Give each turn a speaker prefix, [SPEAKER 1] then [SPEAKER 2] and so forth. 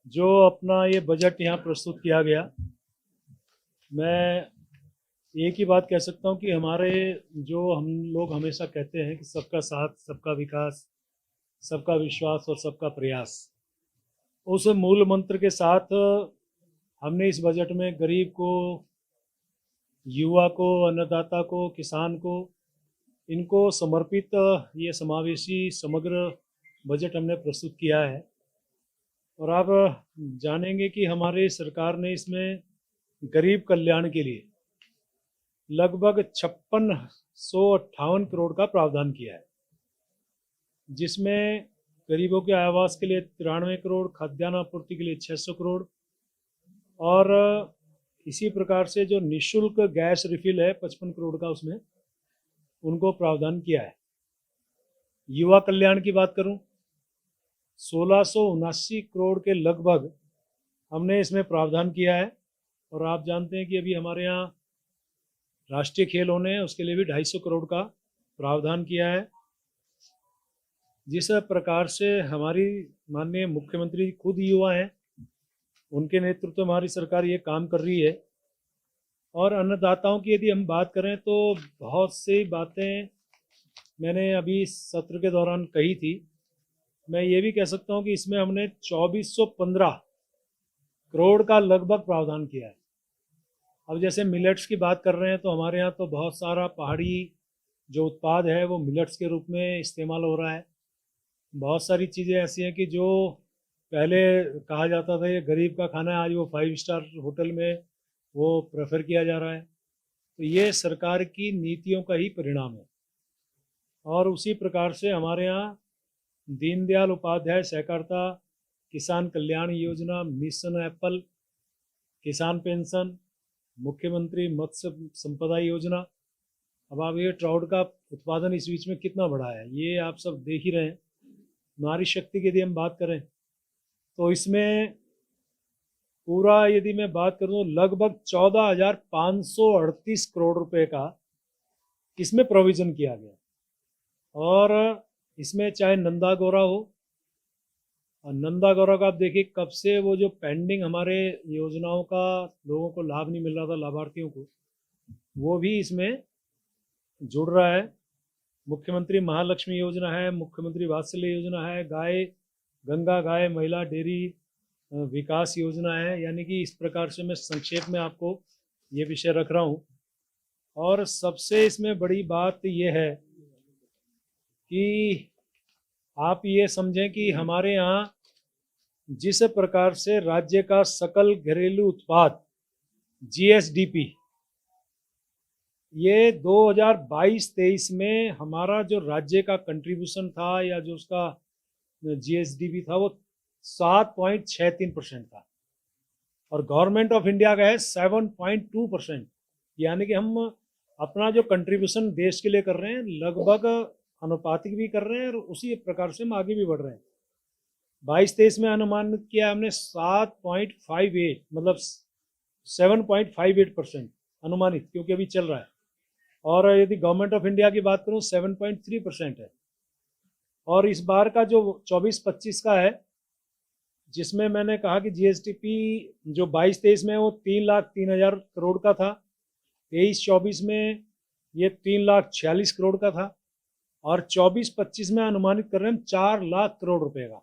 [SPEAKER 1] जो अपना ये बजट यहाँ प्रस्तुत किया गया, मैं एक ही बात कह सकता हूँ कि हमारे जो हम लोग हमेशा कहते हैं कि सबका साथ, सबका विकास, सबका विश्वास और सबका प्रयास, उस मूल मंत्र के साथ हमने इस बजट में गरीब को, युवा को, अन्नदाता को, किसान को, इनको समर्पित ये समावेशी समग्र बजट हमने प्रस्तुत किया है। और आप जानेंगे कि हमारी सरकार ने इसमें गरीब कल्याण के लिए लगभग 5658 करोड़ का प्रावधान किया है, जिसमें गरीबों के आवास के लिए 93 करोड़, खाद्यान्न आपूर्ति के लिए 600 करोड़ और इसी प्रकार से जो निःशुल्क गैस रिफिल है 55 करोड़ का, उसमें उनको प्रावधान किया है। युवा कल्याण की बात करूं, 1679 करोड़ के लगभग हमने इसमें प्रावधान किया है। और आप जानते हैं कि अभी हमारे यहाँ राष्ट्रीय खेल होने हैं, उसके लिए भी 250 करोड़ का प्रावधान किया है। जिस प्रकार से हमारी माननीय मुख्यमंत्री खुद युवा हैं, उनके नेतृत्व में हमारी सरकार ये काम कर रही है। और अन्नदाताओं की यदि हम बात करें तो बहुत सी बातें मैंने अभी सत्र के दौरान कही थी। मैं ये भी कह सकता हूँ कि इसमें हमने 2415 करोड़ का लगभग प्रावधान किया है। अब जैसे मिलेट्स की बात कर रहे हैं तो हमारे यहाँ तो बहुत सारा पहाड़ी जो उत्पाद है वो मिलेट्स के रूप में इस्तेमाल हो रहा है। बहुत सारी चीज़ें ऐसी हैं कि जो पहले कहा जाता था ये गरीब का खाना है, आज वो 5 स्टार होटल में वो प्रेफर किया जा रहा है। तो ये सरकार की नीतियों का ही परिणाम है। और उसी प्रकार से हमारे यहाँ दीनदयाल उपाध्याय सहकारिता किसान कल्याण योजना, मिशन एप्पल, किसान पेंशन, मुख्यमंत्री मत्स्य संपदा योजना। अब आप ये ट्राउट का उत्पादन इस बीच में कितना बढ़ा है, ये आप सब देख ही रहे हैं। नारी शक्ति की यदि हम बात करें तो इसमें पूरा यदि मैं बात करूं लगभग 14,538 करोड़ रुपए का इसमें प्रोविज़न किया गया। और इसमें चाहे नंदा गौरा हो, और नंदा गौरा का आप देखिए कब से वो जो पेंडिंग हमारे योजनाओं का लोगों को लाभ नहीं मिल रहा था, लाभार्थियों को, वो भी इसमें जुड़ रहा है। मुख्यमंत्री महालक्ष्मी योजना है, मुख्यमंत्री वात्सल्य योजना है, गाय गंगा गाय महिला डेयरी विकास योजना है। यानी कि इस प्रकार से मैं संक्षेप में आपको ये विषय रख रहा हूँ। और सबसे इसमें बड़ी बात ये है कि आप ये समझें कि हमारे यहाँ जिस प्रकार से राज्य का सकल घरेलू उत्पाद GSDP ये 2022-23 में हमारा जो राज्य का कंट्रीब्यूशन था या जो उसका GSDP था वो 7.63% था और गवर्नमेंट ऑफ इंडिया का है 7.2%। यानी कि हम अपना जो कंट्रीब्यूशन देश के लिए कर रहे हैं लगभग अनुपातिक भी कर रहे हैं और उसी प्रकार से हम आगे भी बढ़ रहे हैं। 22-23 में अनुमानित किया हमने 7.58 मतलब 7.58% अनुमानित, क्योंकि अभी चल रहा है। और यदि गवर्नमेंट ऑफ इंडिया की बात करूं 7.3% है। और इस बार का जो 24-25 का है, जिसमें मैंने कहा कि GSDP जो 22-23 में वो 3,03,000 करोड़ का था, 23-24 में ये 3,46,000 करोड़ का था और 24-25 में अनुमानित कर रहे हैं हम 4 लाख करोड़ रुपए का।